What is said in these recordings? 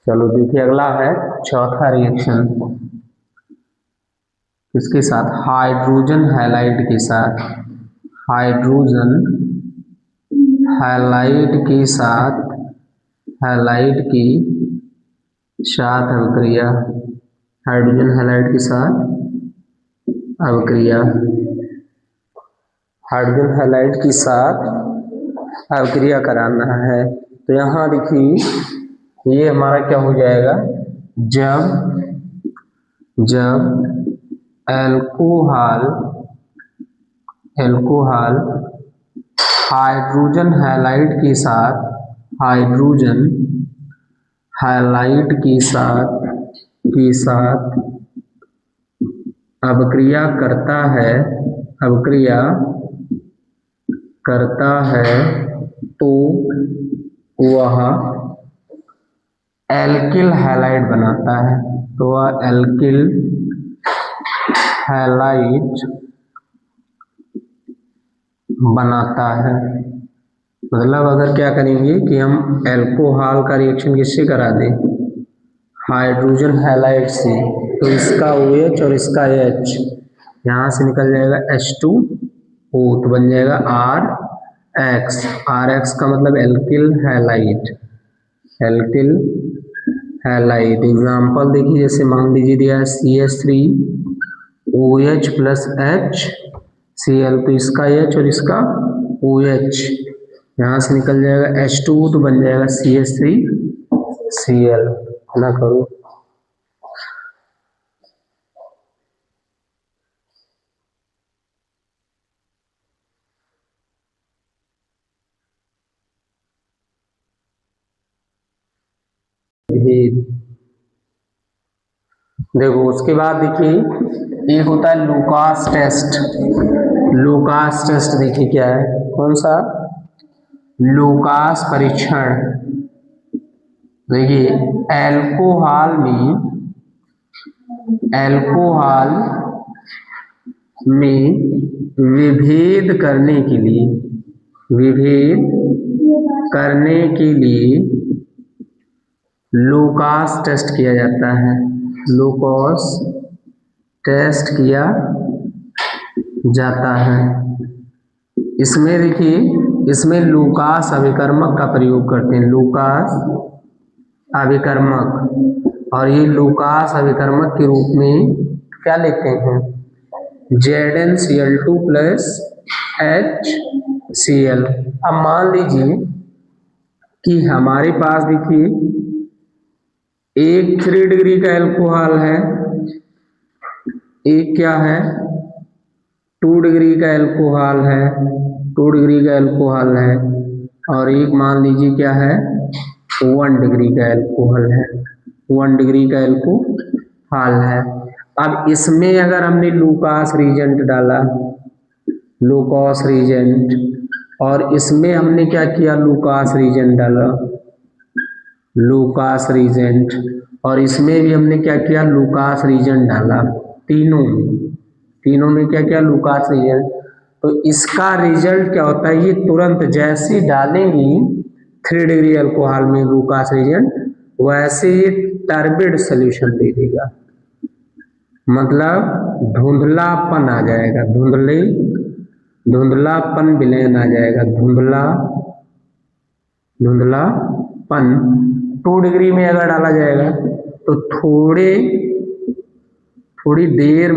चलो देखिए अगला है चौथा रिएक्शन, किसके साथ, हाइड्रोजन हैलाइड के साथ, हाइड्रोजन हैलाइड के साथ, हैलाइड की साथ अभिक्रिया, हाइड्रोजन हैलाइड के साथ अभिक्रिया, हाइड्रोजन हैलाइड के साथ अभिक्रिया कराना है। तो यहाँ देखिए ये हमारा क्या हो जाएगा, जब एल्कोहल हाइड्रोजन हैलाइड के साथ, हाइड्रोजन हैलाइड के साथ अभिक्रिया करता है तो वह एल्किल हैलाइड बनाता है, तो वह एल्किल हैलाइड बनाता है। मतलब अगर क्या करेंगे कि हम एल्कोहल का रिएक्शन किससे करा दें, हाइड्रोजन हैलाइड से, तो इसका OH और इसका H यहाँ से निकल जाएगा H2O, तो बन जाएगा RX का मतलब alkyl halide, alkyl halide. Example देखिए, जैसे मान लीजिए दिया है CH3OH प्लस HCl, तो इसका H और इसका OH यहाँ से निकल जाएगा H2O, तो बन जाएगा CH3Cl। ना करो देखो उसके बाद देखिए एक होता है लूकास टेस्ट। लूकास टेस्ट देखिए क्या है, कौन सा, लूकास परीक्षण। देखिए एल्कोहल में विभेद करने के लिए लूकास टेस्ट किया जाता है, लूकास टेस्ट किया जाता है। इसमें देखिए, इसमें लूकास अभिकर्मक का प्रयोग करते हैं, लूकास अभिकर्मक, और ये लूकास अभिकर्मक के रूप में क्या लेते हैं, ZnCl2 प्लस HCl। अब मान लीजिए कि हमारे पास देखिए एक 3 डिग्री का एल्कोहल है, एक क्या है 2 डिग्री का एल्कोहल है, 2 डिग्री का एल्कोहल है, और एक मान लीजिए क्या है 1 डिग्री का एल्कोहल है, 1 डिग्री का एल्कोहल है। अब इसमें अगर हमने लूकास रीजेंट डाला, लूकास रीजेंट, और इसमें हमने क्या किया, लूकास रीजेंट डाला, लूकास रीजेंट, और इसमें भी हमने क्या किया, लूकास रीजेंट डाला, तीनों में क्या किया, लूकास रीजेंट। तो इसका रिजल्ट क्या होता है, ये तुरंत जैसे डालेंगी 3 डिग्री अल्कोहल में लूकास रीजेंट, वैसे ये टर्बिड सोल्यूशन दे देगा, मतलब धुंधलापन आ जाएगा, धुंधलापन विलयन आ जाएगा, धुंधलापन। 2 डिग्री में अगर डाला जाएगा तो थोड़ी देर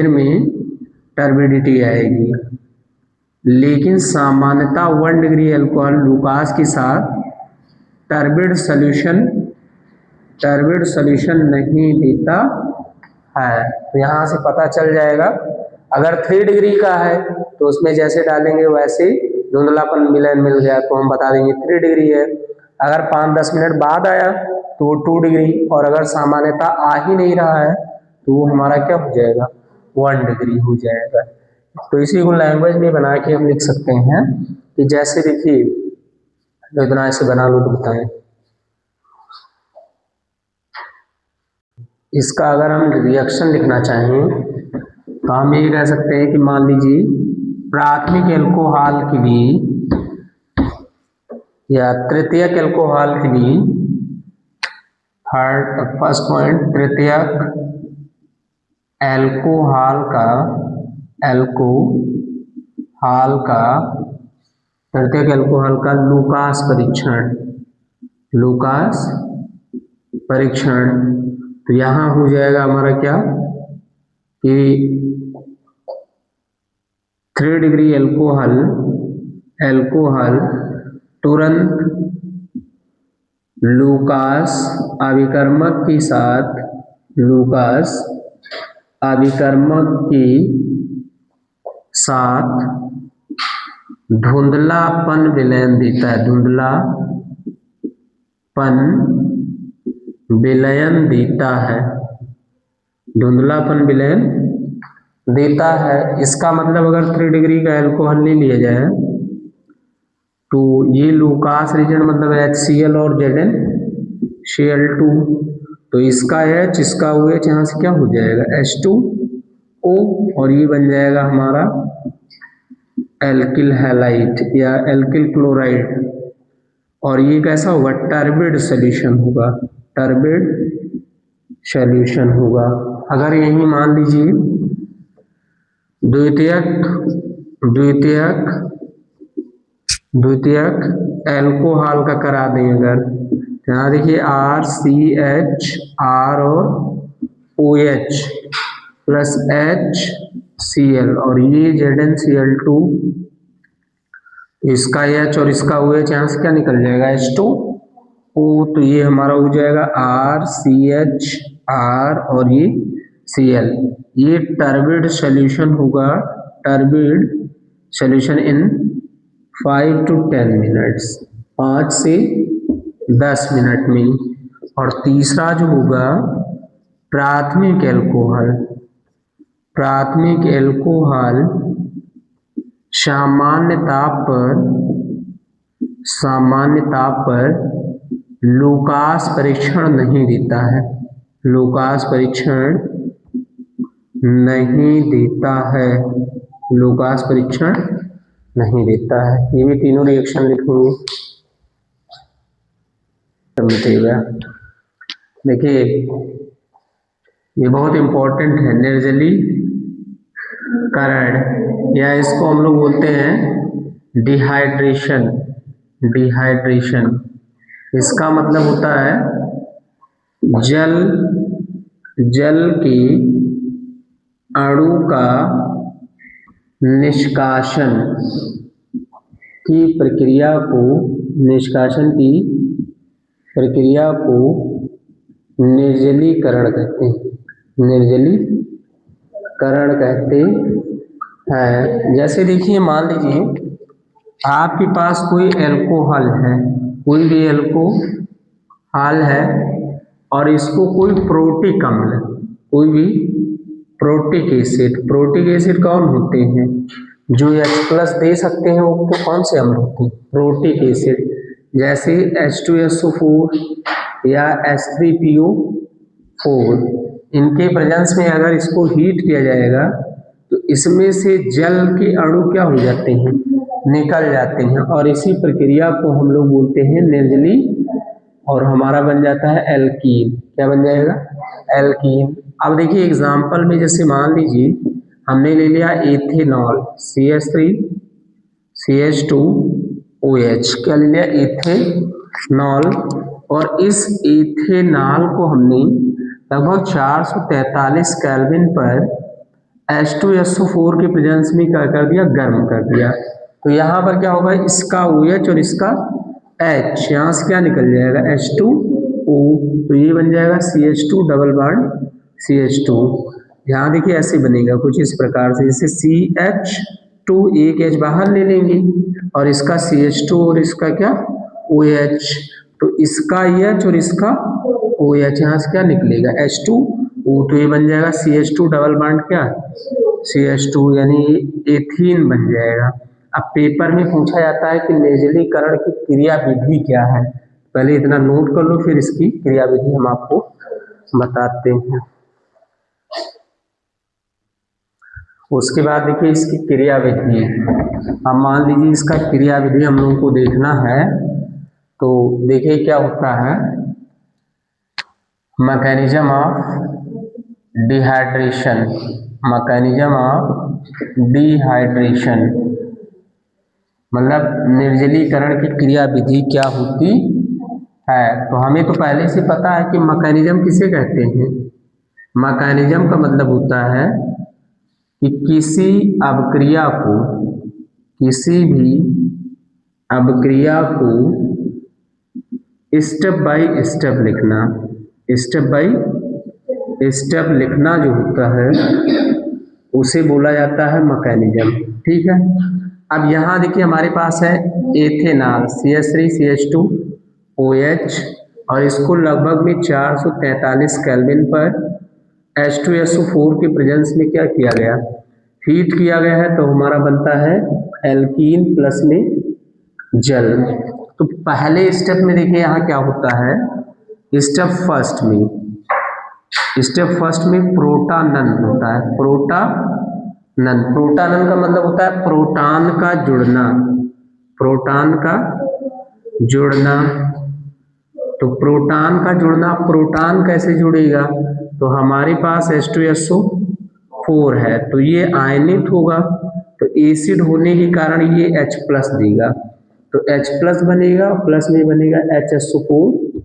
में टर्बिडिटी आएगी, लेकिन सामान्यतः 1 डिग्री अल्कोहल लूकास के साथ टर्बिड सॉल्यूशन नहीं देता है। तो यहाँ से पता चल जाएगा, अगर 3 डिग्री का है तो उसमें जैसे डालेंगे वैसे धुंधलापन विलयन मिल गया, तो हम बता देंगे 3 डिग्री है। अगर 5-10 मिनट बाद आया तो वो 2 डिग्री, और अगर सामान्यता आ ही नहीं रहा है तो वो हमारा क्या हो जाएगा, 1 डिग्री हो जाएगा। तो इसी को लैंग्वेज में बना के हम लिख सकते हैं कि जैसे देखिए, इतना ऐसे बना लो तो बताएं, इसका अगर हम रिएक्शन लिखना चाहें तो हम ये कह सकते हैं कि मान लीजिए प्राथमिक एल्कोहल के लिए या तृतीयक एल्कोहल के लिए फर्स्ट पॉइंट, तृतीयक एल्कोहल का लूकास परीक्षण। तो यहाँ हो जाएगा हमारा क्या कि 3 डिग्री एल्कोहल तुरंत लूकास अभिकर्मक के साथ धुंधलापन विलयन देता है। इसका मतलब अगर 3 डिग्री का एल्कोहल ले लिया जाए तो ये लूकास रीजन मतलब HCl और ZnCl2, तो इसका H इसका OH यहाँ से क्या हो जाएगा H2O, और ये बन जाएगा हमारा एल्किल हैलाइड या एल्किल क्लोराइड। और ये कैसा होगा, टर्बिड सॉल्यूशन होगा। अगर यही मान लीजिए द्वितीयक एल्कोहल का करा दें, अगर यहाँ देखिए RCH R और OH प्लस HCl और ये ZnCl2, इसका H और इसका OH यहाँ से क्या निकल जाएगा H2O, तो ये हमारा हो जाएगा RCH R और ये Cl। ये टर्बिड सॉल्यूशन होगा, इन 5 to 10 मिनट्स, 5 से 10 मिनट में। और तीसरा जो होगा प्राथमिक एल्कोहल सामान्य ताप पर लूकास परीक्षण नहीं देता है। ये भी तीनों रिएक्शन लिखेंगे। देखिए ये बहुत इम्पोर्टेंट है, निर्जलीकरण, या इसको हम लोग बोलते हैं डिहाइड्रेशन। इसका मतलब होता है जल के अणु का निष्कासन की प्रक्रिया को निर्जलीकरण कहते हैं। जैसे देखिए मान लीजिए आपके पास कोई अल्कोहल है, कोई भी अल्कोहल है और इसको कोई प्रोटिक अम्ल, कोई भी प्रोटिक एसिड कौन होते हैं जो H+ दे सकते हैं, वो तो कौन से अम्ल होते हैं प्रोटिक एसिड, जैसे H2SO4 या H3PO4। इनके प्रेजेंस में अगर इसको हीट किया जाएगा तो इसमें से जल के अणु क्या हो जाते हैं, निकल जाते हैं, और इसी प्रक्रिया को हम लोग बोलते हैं निर्जली, और हमारा बन जाता है एल्कीन। क्या बन जाएगा एल्कीन। अब देखिए एग्जाम्पल में, जैसे मान लीजिए हमने ले लिया एथेनॉल CH3CH2OH, क्या ले लिया एथेनॉल, और इस एथेनॉल को हमने लगभग 443 केल्विन पर H2SO4 के प्रेजेंस में क्या कर दिया, गर्म कर दिया। तो यहाँ पर क्या होगा, इसका OH और इसका H यहाँ से क्या निकल जाएगा H2O, तो ये बन जाएगा CH2 डबल बॉन्ड CH2। यहाँ देखिए ऐसे बनेगा कुछ इस प्रकार से, जैसे CH2 एक H बाहर ले लेंगे और इसका CH2 और इसका क्या OH, तो इसका H और इसका OH यहाँ से क्या निकलेगा H2O, तो ये बन जाएगा CH2 डबल बॉन्ड क्या CH2, यानी एथीन बन जाएगा। अब पेपर में पूछा जाता है कि निर्जलीकरण की क्रिया विधि क्या है, पहले इतना नोट कर लो, फिर इसकी क्रिया विधि हम आपको बताते हैं। उसके बाद देखिए इसकी क्रिया विधि, अब मान लीजिए इसका क्रिया विधि हम लोगों को देखना है, तो देखिए क्या होता है, mechanism of dehydration, mechanism of dehydration मतलब निर्जलीकरण की क्रिया विधि क्या होती है। तो हमें तो पहले से पता है कि मैकेनिज्म किसे कहते हैं। मैकेनिज्म का मतलब होता है कि किसी अवक्रिया को, किसी भी अवक्रिया को स्टेप बाय स्टेप लिखना, स्टेप बाय स्टेप लिखना जो होता है उसे बोला जाता है मैकेनिज्म। ठीक है, अब यहाँ देखिए हमारे पास है एथेनॉल CH3CH2OH और इसको लगभग में 443 केल्विन पर H2SO4 के प्रेजेंस में क्या किया गया, हीट किया गया है, तो हमारा बनता है एल्कीन प्लस में जल। तो पहले स्टेप में देखिए यहाँ क्या होता है, स्टेप फर्स्ट में प्रोटानन होता है, प्रोटानन का मतलब होता है प्रोटॉन का जुड़ना, प्रोटॉन का जुड़ना। तो प्रोटॉन का जुड़ना, प्रोटॉन कैसे जुड़ेगा, तो हमारे पास H2SO4 है तो ये आयनित होगा, तो एसिड होने के कारण ये H प्लस देगा, तो H प्लस बनेगा, प्लस में बनेगा HSO4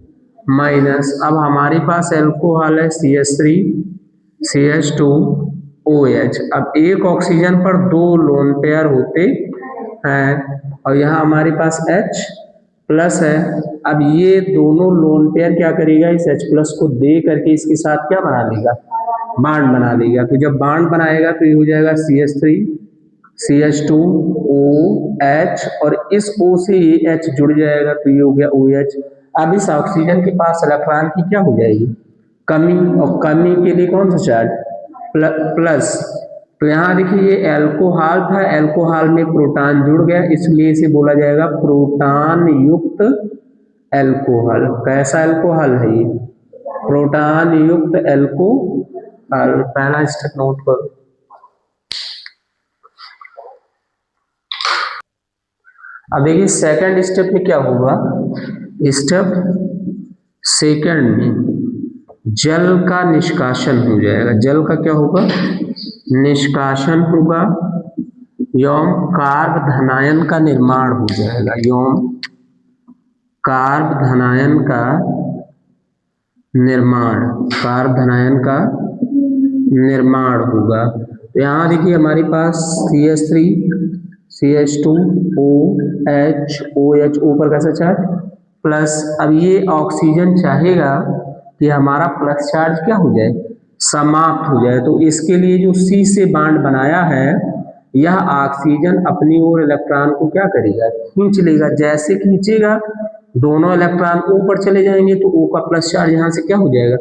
माइनस। अब हमारे पास एल्कोहल है CH3CH2OH। अब एक ऑक्सीजन पर 2 लोन पेयर होते हैं और यहाँ हमारे पास H प्लस है। अब ये दोनों लोन पेयर क्या करेगा, इस H प्लस को दे करके इसके साथ क्या बना लेगा, बांड बना लेगा। तो जब बांड बनाएगा तो ये हो जाएगा CH3CH2OH और इस O से ये H जुड़ जाएगा तो ये हो गया OH। अब इस ऑक्सीजन के पास इलेक्ट्रॉन की क्या हो जाएगी, कमी, और कमी के लिए कौन सा चार्ज, प्लस। तो यहाँ देखिए ये एल्कोहल था, एल्कोहल में प्रोटॉन जुड़ गया इसलिए इसे बोला जाएगा प्रोटॉन युक्त एल्कोहल। कैसा एल्कोहल है ये, प्रोटॉन युक्त एल्कोहल। पहला स्टेप नोट करो। अब देखिए सेकंड स्टेप में क्या होगा, स्टेप सेकंड में जल का निष्कासन हो जाएगा, जल का क्या होगा, निष्कासन होगा एवं कार्ब धनायन का निर्माण हो जाएगा, एवं कार्ब धनायन का निर्माण, कार्ब धनायन का निर्माण होगा। तो यहाँ देखिए हमारे पास CH3CH2OH, OH ऊपर कैसा चार्ज प्लस। अब ये ऑक्सीजन चाहेगा कि हमारा प्लस चार्ज क्या हो जाए, समाप्त हो जाए, तो इसके लिए जो C से बांड बनाया है यह ऑक्सीजन अपनी ओर इलेक्ट्रॉन को क्या करेगा, खींच लेगा। जैसे खींचेगा दोनों इलेक्ट्रॉन ऊपर चले जाएंगे तो O का प्लस चार्ज यहाँ से क्या हो जाएगा,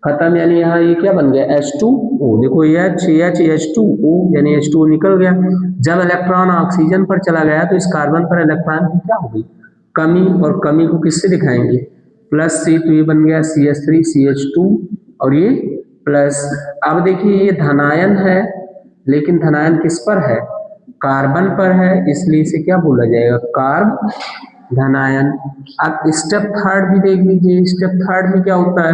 खत्म। यानी यहाँ ये क्या बन गया, H2O। देखो ये H2O यानी H2O निकल गया। जब इलेक्ट्रॉन ऑक्सीजन पर चला गया तो इस कार्बन पर इलेक्ट्रॉन की क्या हो गई, कमी, और कमी को किससे दिखाएंगे, प्लस से। तो ये बन गया CH3CH2 और ये प्लस। अब देखिए ये धनायन है लेकिन धनायन किस पर है, कार्बन पर है, इसलिए इसे क्या बोला जाएगा, कार्ब धनायन। अब स्टेप थर्ड भी देख लीजिए, स्टेप थर्ड में क्या होता है,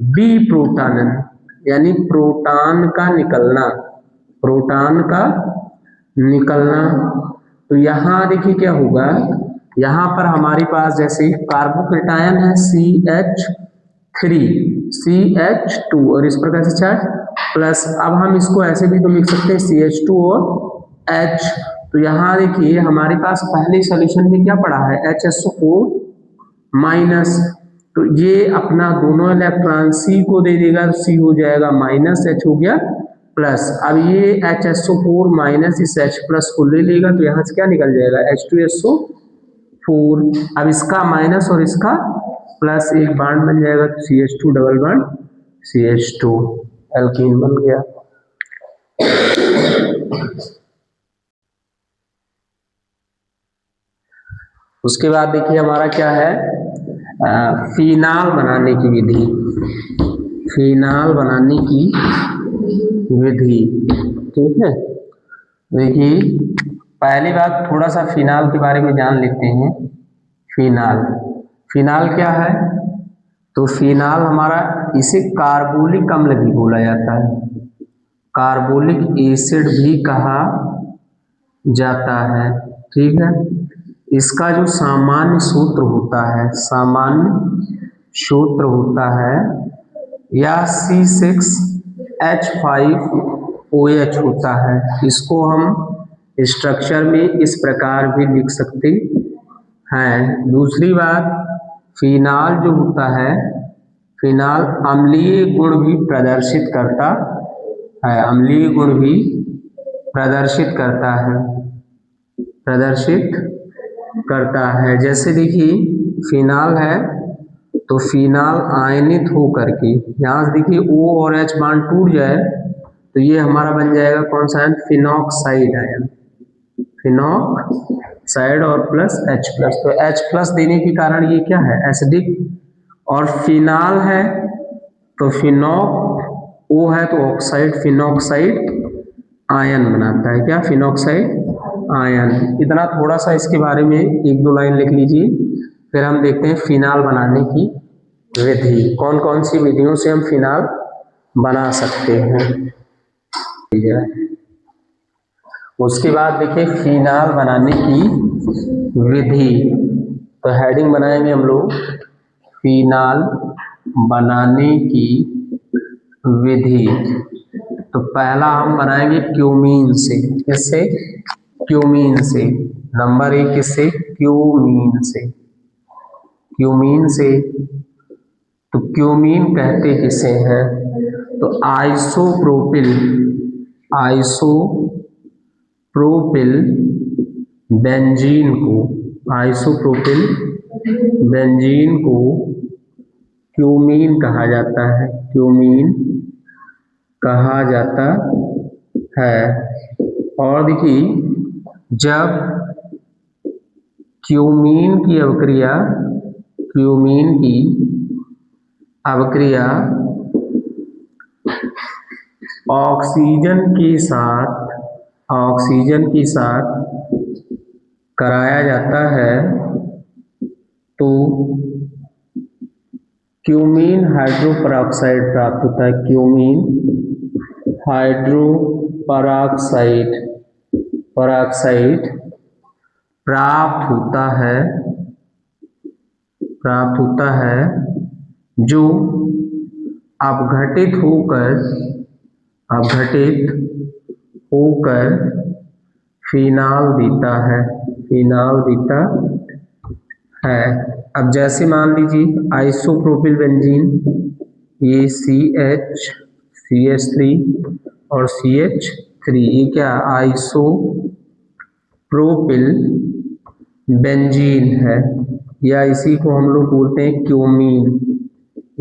बी प्रोटॉनन यानी प्रोटॉन का निकलना, प्रोटॉन का निकलना। तो यहाँ देखिए क्या होगा, यहाँ पर हमारे पास जैसे कार्बोकेटायन है CH3CH2 और इस पर कैसे चार्ज प्लस। अब हम इसको ऐसे भी तो लिख सकते हैं CH2 और H। तो यहाँ देखिए हमारे पास पहले सॉल्यूशन में क्या पड़ा है, HSO4 माइनस, तो ये अपना दोनों इलेक्ट्रॉन C को दे देगा, तो C हो जाएगा माइनस, H हो गया प्लस। अब ये HSO4 माइनस इस H प्लस को ले लेगा तो यहाँ से क्या निकल जाएगा, H2SO4। अब इसका माइनस और इसका प्लस एक बांड बन जाएगा तो CH2 double bond CH2 alkene बन गया। उसके बाद देखिए हमारा क्या है, फिनाल बनाने की विधि, फिनाल बनाने की विधि। ठीक है, देखिए पहली बात थोड़ा सा फिनाल के बारे में जान लेते हैं। फिनाल, फिनाल क्या है, तो फिनाल हमारा, इसे कार्बोलिक अम्ल भी बोला जाता है, कार्बोलिक एसिड भी कहा जाता है। ठीक है, इसका जो सामान्य सूत्र होता है, सामान्य सूत्र होता है या C6H5OH होता है। इसको हम स्ट्रक्चर में इस प्रकार भी लिख सकते हैं। दूसरी बात, फिनाल जो होता है, फिनाल अम्लीय गुण भी प्रदर्शित करता है, अम्लीय गुण भी प्रदर्शित करता है। जैसे देखिए फिनाल है तो फिनाल आयनित हो करके, यहाँ से देखिए O और H बांड टूट जाए तो ये हमारा बन जाएगा कौन सा आयन, फिनॉक्साइड आयन, फिनॉक्साइड और प्लस H प्लस, तो H प्लस देने के कारण ये क्या है, एसिडिक। और फिनाल है तो फिनॉक, O है तो ऑक्साइड, फिनॉक्साइड आयन बनाता है, क्या, फिनॉक्साइड आयन। इतना थोड़ा सा इसके बारे में एक दो लाइन लिख लीजिए, फिर हम देखते हैं फिनाल बनाने की विधि, कौन कौन सी विधियों से हम फिनाल बना सकते हैं। उसके बाद देखिए फिनाल बनाने की विधि, तो हेडिंग बनाएंगे हम लोग फिनाल बनाने की विधि। तो पहला हम बनाएंगे क्यूमीन से, किससे, क्यूमीन से। नंबर 1 किससे, क्यूमीन से, क्यूमीन से। तो क्यूमीन कहते किसे हैं, तो आइसोप्रोपिल, आइसोप्रोपिल बेंजीन को, आइसोप्रोपिल बेंजीन को क्यूमीन कहा जाता है, क्यूमीन कहा जाता है। और देखिए जब क्यूमीन की अवक्रिया, क्यूमीन की अवक्रिया ऑक्सीजन के साथ कराया जाता है तो क्यूमीन हाइड्रोपरऑक्साइड प्राप्त होता है, क्यूमीन हाइड्रोपरऑक्साइड प्राप्त होता है जो अपघटित होकर फिनाल देता है, अब जैसे मान लीजिए आइसोप्रोपिल बेंजीन, ये CH3 और CH3, ये क्या, आइसोप्रोपिल बेंजीन है, या इसी को हम लोग बोलते हैं क्यूमीन,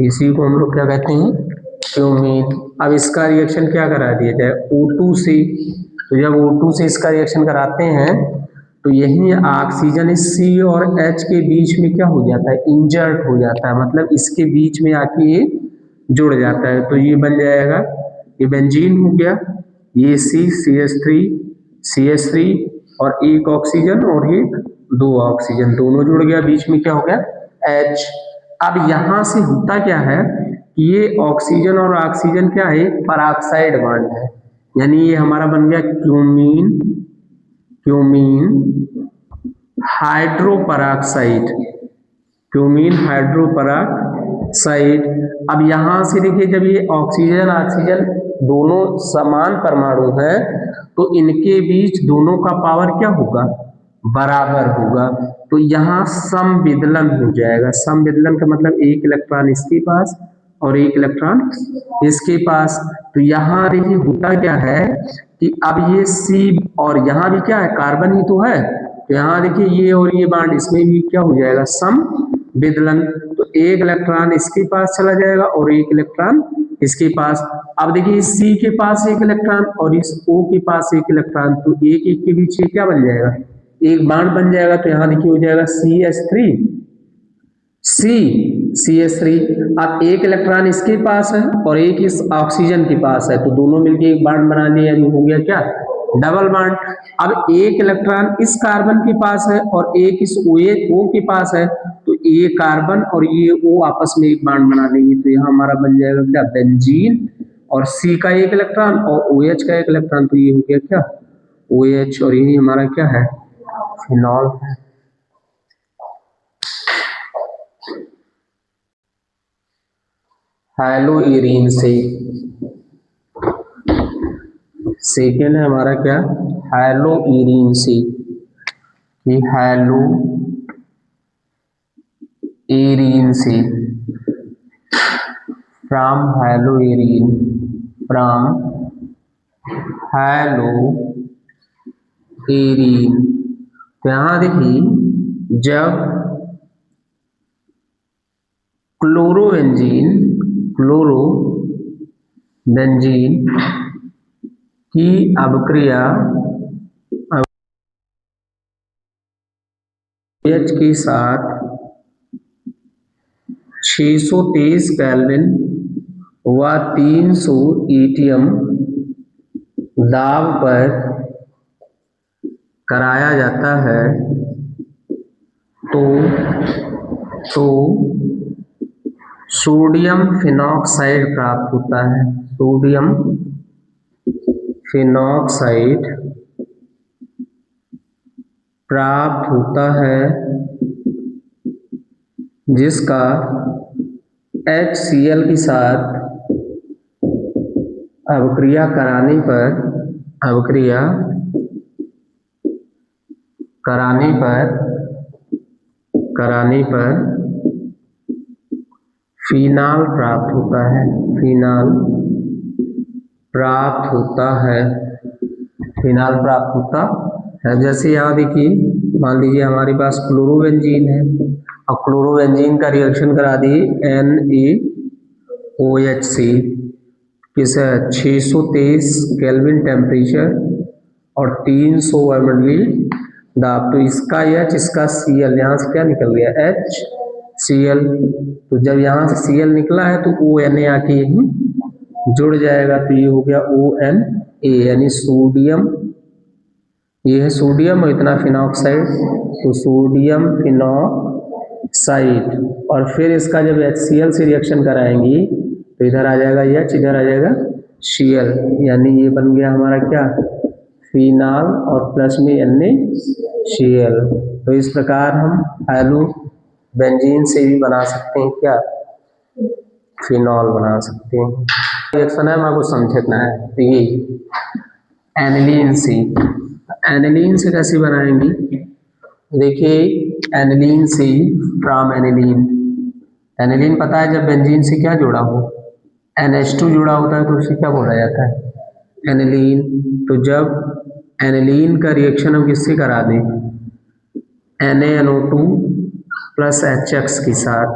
इसी को हम लोग क्या कहते हैं, क्यूमीन। अब इसका रिएक्शन क्या करा दिया जाए, O2 से, तो जब O2 से इसका रिएक्शन कराते हैं तो यही ऑक्सीजन इस C और H के बीच में क्या हो जाता है, इंजर्ट हो जाता है, मतलब इसके बीच में आके ये जुड़ जाता है, तो ये बन जाएगा, ये बेंजीन हो गया, ये CH3 और एक ऑक्सीजन और ये 2 ऑक्सीजन, दोनों जुड़ गया, बीच में क्या हो गया, H। अब यहां से होता क्या है कि ये ऑक्सीजन और ऑक्सीजन क्या है, पराक्साइड बॉन्ड है, यानी ये हमारा बन गया क्यूमीन हाइड्रोपरऑक्साइड। अब यहां से देखिए जब ये ऑक्सीजन ऑक्सीजन दोनों समान परमाणु हैं तो इनके बीच दोनों का पावर क्या होगा, बराबर होगा, तो यहाँ समविदलन हो जाएगा। समविदलन का मतलब एक इलेक्ट्रॉन इसके पास और एक इलेक्ट्रॉन इसके पास। तो यहाँ देखिए होता क्या है कि अब ये C और यहाँ भी क्या है, कार्बन ही तो है, तो यहाँ देखिए ये और ये बांड, इसमें भी क्या हो जाएगा, समविदलन, तो एक इलेक्ट्रॉन इसके पास चला जाएगा और एक इलेक्ट्रॉन इसके पास। अब देखिए इस C के पास एक इलेक्ट्रॉन और इस O के पास एक इलेक्ट्रॉन, तो एक एक के बीच ये क्या बन जाएगा, एक बांड बन जाएगा, तो यहाँ देखिए हो जाएगा CH3। अब एक इलेक्ट्रॉन इसके पास है और एक इस ऑक्सीजन के पास है, तो दोनों मिलके एक बांड बना लिया, यानी हो गया क्या, डबल बांड। अब एक इलेक्ट्रॉन इस कार्बन के पास है और एक इस O के पास है, तो ये कार्बन और ये O आपस में एक बॉन्ड बना लेंगे, तो यहाँ हमारा बन जाएगा क्या, बेंजीन, और C का एक इलेक्ट्रॉन और OH का एक इलेक्ट्रॉन, तो ये हो गया क्या, OH, और यही हमारा क्या है, फिनॉल है। हैलोइरीन से, सेकेंड है हमारा क्या, हैलोइरीन से, ये हैलोइरीन से, फ्रॉम हैलोइरीन, फ्रॉम हैलोइरीन। तो यहां देखिए, जब क्लोरोबेंजीन की अभिक्रिया OH के साथ 623 केल्विन व 300 एटीएम दाब पर कराया जाता है, तो सोडियम फिनॉक्साइड प्राप्त होता है। सोडियम फिनॉक्साइड प्राप्त होता है, जिसका HCl के साथ अभिक्रिया कराने पर फिनाल प्राप्त होता है, फिनाल प्राप्त होता है। जैसे यहाँ देखिए, मान लीजिए हमारे पास क्लोरोबेंजीन है, और क्लोरोबेंजीन का रिएक्शन करा दिए NaOH से, किस 623 केल्विन टेम्परेचर और 300 MeV दाब, तो इसका H, इसका Cl, यहाँ से क्या निकल गया, HCl। तो जब यहाँ से Cl निकला है तो ONa आके यही जुड़ जाएगा, तो ये हो गया ONa, यानी सोडियम, ये है सोडियम और इतना फिनॉक्साइड, तो सोडियम फिनॉक्साइड। और फिर इसका जब HCl से रिएक्शन कराएंगी तो इधर आ जाएगा H, इधर आ जाएगा Cl, यानी ये बन गया हमारा क्या, फिनाल, और प्लस में NaCl। तो इस प्रकार हम हैलोबेंजीन से भी बना सकते हैं क्या, फिनॉल बना सकते हैं। रिएक्शन है, आपको समझना है। तो ये एनिलीन से कैसे बनाएंगे, देखिए, एनिलीन से फ्रॉम एनिलीन पता है, जब बेंजीन से क्या जुड़ा हो, NH2 जुड़ा होता है, तो उसे क्या बोला जाता है, एनिलीन। तो जब एनिलीन का रिएक्शन हम किससे करा दें, NaNO2 प्लस HX के साथ,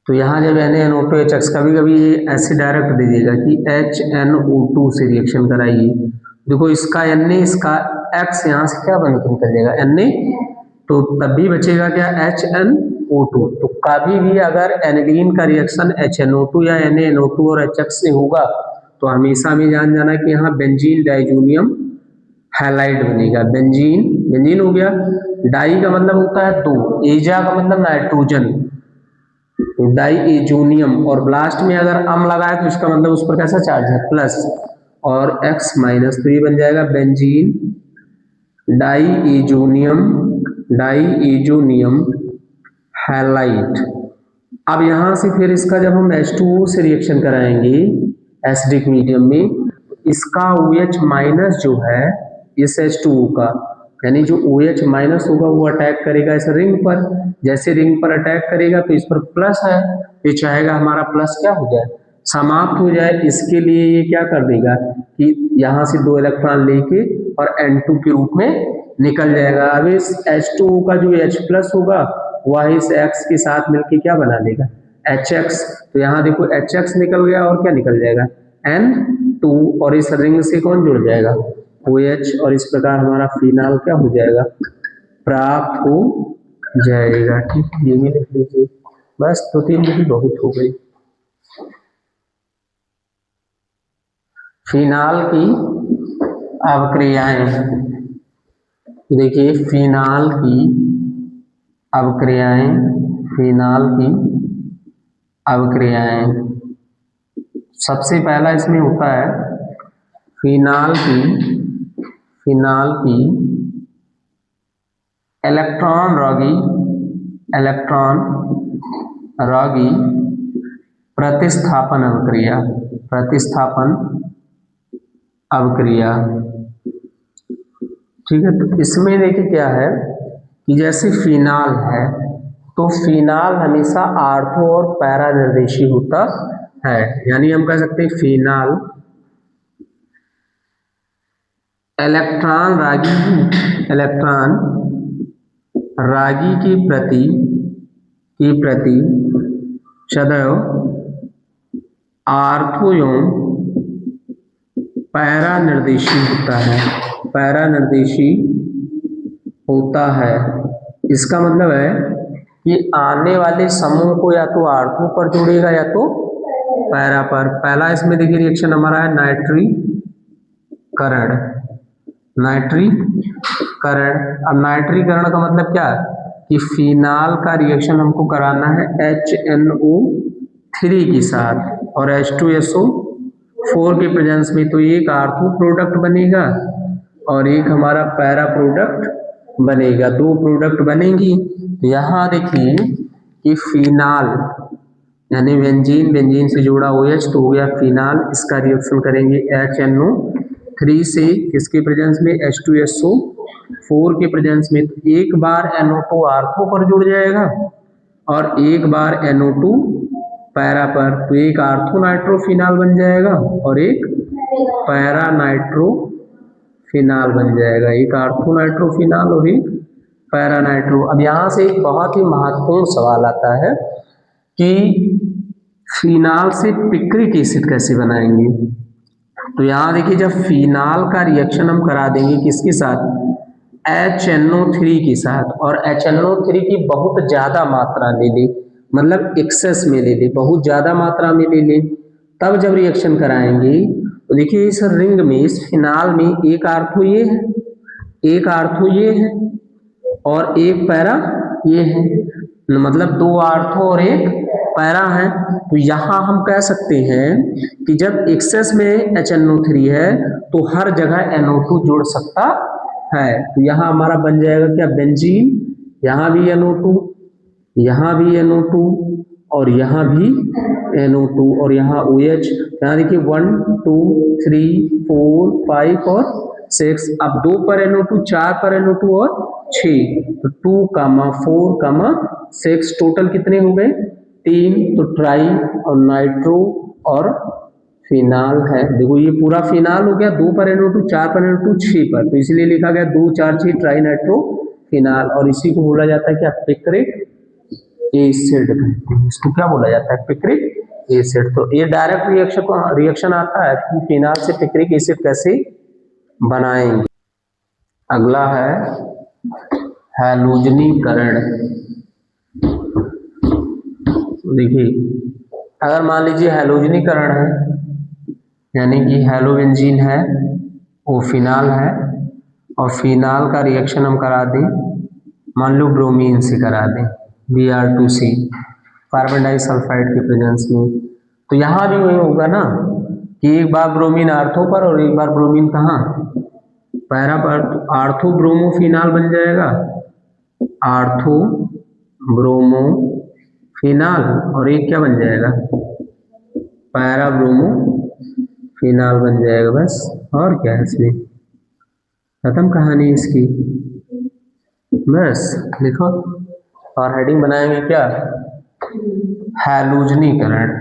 तो यहाँ जब NaNO2 HX, कभी कभी ऐसे डायरेक्ट दीजिएगा कि HNO2 से रिएक्शन कराइए, देखो इसका Na, इसका X यहाँ से क्या बन के निकल जाएगा, Na, तो तब भी बचेगा क्या, HNO2। तो कभी भी अगर एनिलीन का रिएक्शन HNO2 या NaNO2 और HX से होगा, तो हमेशा में जान जाना कि यहाँ बेंजीन डाइजोनियम हैलाइड बनेगा। बेंजीन हो गया, डाई का मतलब होता है दो, एजा का मतलब नाइट्रोजन, तो डाई एजोनियम, और लास्ट में अगर अम लगाए तो इसका मतलब उस पर कैसा चार्ज है, प्लस, और X माइनस, तो ये बन जाएगा बेंजीन डाई एजोनियम हैलाइड। अब यहाँ से फिर इसका जब हम H2O से रिएक्शन कराएंगे एसिडिक मीडियम में, इसका OH माइनस जो है इस H2O का, यानी जो OH माइनस होगा वो अटैक करेगा इस रिंग पर, जैसे रिंग पर अटैक करेगा तो इस पर प्लस है, ये चाहेगा हमारा प्लस क्या हो जाए, समाप्त हो जाए। इसके लिए ये क्या कर देगा कि यहाँ से 2 इलेक्ट्रॉन लेके और N2 के रूप में निकल जाएगा। अब इस H2O का जो H प्लस होगा वह इस X के साथ मिलके क्या बना लेगा, HX। तो यहाँ देखो HX निकल गया और क्या निकल जाएगा, N2, और इस रिंग से कौन जुड़ जाएगा, OH, और इस प्रकार हमारा फिनाल क्या हो जाएगा, प्राप्त हो जाएगा। ठीक, ये भी लिख लीजिए, बस 2-3 भी बहुत हो गई। फिनाल की अवक्रियाएं, देखिए फिनाल की अवक्रियाएं फिनाल की अवक्रियाएं। सबसे पहला इसमें होता है फिनाल की इलेक्ट्रॉन रोगी प्रतिस्थापन अवक्रिया। ठीक है, तो इसमें देखिए क्या है कि जैसे फिनाल है तो फिनाल हमेशा आर्थो और पैरा निर्देशी होता है, यानी हम कह सकते हैं फिनाल इलेक्ट्रॉन रागी की प्रति सदैव आर्थो एवं पैरा निर्देशी होता है। इसका मतलब है कि आने वाले समूह को या तो आर्थो पर जोड़ेगा या तो पैरा पर। पहला इसमें देखिए रिएक्शन हमारा है नाइट्रीकरण। अब नाइट्रीकरण का मतलब क्या है कि फिनाल का रिएक्शन हमको कराना है HNO3 के साथ और H2SO4 के प्रेजेंस में, तो एक आर्थो प्रोडक्ट बनेगा और एक हमारा पैरा प्रोडक्ट बनेगा, दो प्रोडक्ट बनेंगी। तो यहाँ देखिए कि फिनाल यानी बेंजीन से जुड़ा OH तो हो गया फिनाल, इसका रिएक्शन करेंगे HNO3 से किसके प्रेजेंस में, H2SO4 के प्रेजेंस में। तो एक बार NO2 आर्थो पर जुड़ जाएगा और एक बार NO2 पैरा पर, तो एक आर्थो नाइट्रोफिनाल बन जाएगा और एक पैरा नाइट्रोफिनाल बन जाएगा, एक आर्थो नाइट्रोफिनाल और एक पैरा नाइट्रो। अब यहाँ से एक बहुत ही महत्वपूर्ण सवाल आता है कि फिनाल से पिक्रिक एसिड कैसे बनाएंगे। तो यहाँ देखिए जब फिनाल का रिएक्शन हम करा देंगे किसके साथ, HNO3 के साथ, और HNO3 की बहुत ज्यादा मात्रा ले ले, मतलब एक्सेस में ले ले, बहुत ज्यादा मात्रा में ले ले, तब जब रिएक्शन कराएंगे तो देखिए इस रिंग में, इस फिनाल में एक आर्थो ये है, एक आर्थो ये है और एक पैरा ये है, मतलब दो आर्थो और एक पैरा है। तो यहाँ हम कह सकते हैं कि जब एक्सेस में HNO3 है तो हर जगह NO2 जुड़ सकता है। तो यहाँ हमारा बन जाएगा क्या, बेंजीन, यहाँ भी NO2, यहाँ भी NO2 और यहाँ भी NO2 और यहाँ OH। यहाँ देखिए 1 2 3 4 5 और 6, अब 2 पर NO2, 4 पर NO2 और 6, तो 2, 4, 6 टोटल कितने हो गए, 3। तो ट्राई और नाइट्रो और फिनाल है। देखो ये पूरा फिनाल हो गया, 2 पर NO2, 4 पर NO2, 6 पर, तो इसलिए लिखा गया 2 4 6 ट्राई नाइट्रो फिनाल। और इसी को बोला जाता है क्या, पिक्रिक एसिड कहते हैं। इसको क्या बोला जाता है, पिक्रिक एसिड। तो ये डायरेक्ट रिएक्शन आता है कि फिनाल से पिक्रिक एसिड कैसे बनाएंगे। अगला है हैलोजनीकरण। देखिए अगर मान लीजिए हैलोजनीकरण है, यानी कि हैलोबेंजीन है, वो फिनाल है और फिनाल का रिएक्शन हम करा दें, मान लो ब्रोमीन से करा दें, Br2C, कार्बन डाइसल्फाइड के प्रेजेंस में, तो यहाँ भी वही होगा ना कि एक बार ब्रोमीन आर्थो पर और एक बार ब्रोमीन कहाँ, पैरा पर। तो आर्थो ब्रोमो फिनाल बन जाएगा, आर्थो ब्रोमो फिनाल, और एक क्या बन जाएगा, पैरा ब्रोमो फिनाल बन जाएगा, बस। और क्या है इसमें, खत्म कहानी इसकी, बस लिखो। और हेडिंग बनाएंगे क्या, हैलोजनीकरण।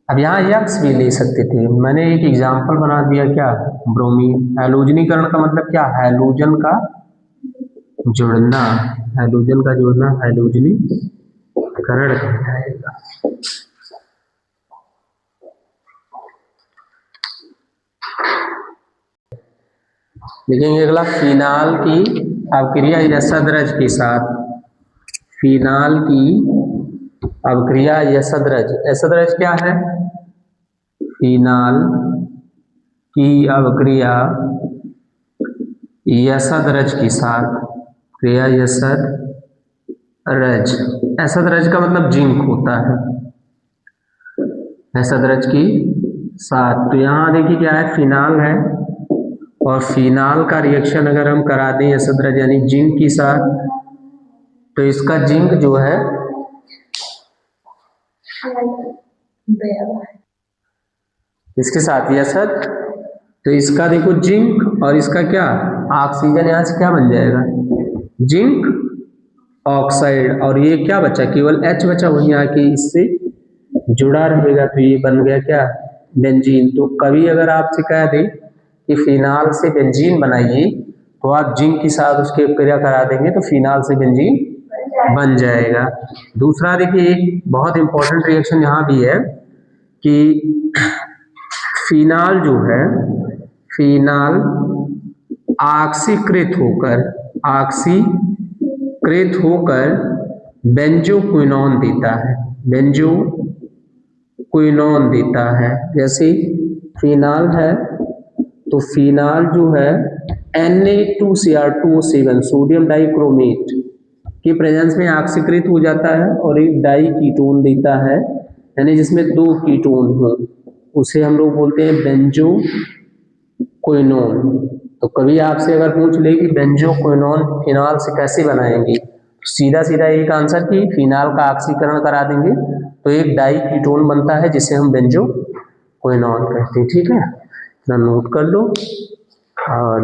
अब यहाँ यक्स भी ले सकते थे, मैंने एक एग्जांपल बना दिया क्या, ब्रोमीन। हैलोजनीकरण का मतलब क्या, हैलोजन का जुड़ना, हैलोजन का जुड़ना हैलोजनीकरण कहलाएगा। देखेंगे अगला, फिनाल की अवक्रिया यशोधरज के साथ, फिनाल की अवक्रिया यशोधरज। यशोधरज क्या है, फिनाल की अवक्रिया यशोधरज के साथ, क्रिया यशोधरज रज, एसद रज का मतलब जिंक होता है, एसद रज की 7। तो यहाँ देखिए क्या है, फिनाल है, और फिनाल का रिएक्शन अगर हम करा दें एसद रज यानी जिंक के साथ, तो इसका जिंक जो है इसके साथ ही असद, तो इसका देखो जिंक और इसका क्या ऑक्सीजन, यहाँ से क्या बन जाएगा जिंक ऑक्साइड, और ये क्या बचा केवल H बचा, वहीं आके इससे जुड़ा रहेगा, तो ये बन गया क्या बेंजीन। तो कभी अगर आपसे कह दे कि फिनाल से बेंजीन बनाइए, तो आप जिंक के साथ उसके क्रिया करा देंगे तो फिनाल से बेंजीन बन जाएगा। दूसरा देखिए एक बहुत इंपॉर्टेंट रिएक्शन यहाँ भी है कि फिनाल जो है, फिनाल ऑक्सीकृत होकर बेंजोक्विनोन देता है, बेंजोक्विनोन देता है। जैसे फिनाल है तो फिनाल जो है Na2Cr2O7 सोडियम डाइक्रोमेट के प्रेजेंस में ऑक्सीकृत हो जाता है और एक डाई कीटोन देता है, यानी जिसमें 2 कीटोन हो, उसे हम लोग बोलते हैं बेंजोक्विनोन। तो कभी आपसे अगर पूछ ले कि बेंजोक्विनोन फिनाल से कैसे बनाएंगे, तो सीधा सीधा एक आंसर कि फिनाल का ऑक्सीकरण करा देंगे तो एक डाई कीटोन बनता है जिसे हम बेंजोक्विनोन कहते हैं। ठीक है, इतना नोट कर लो। और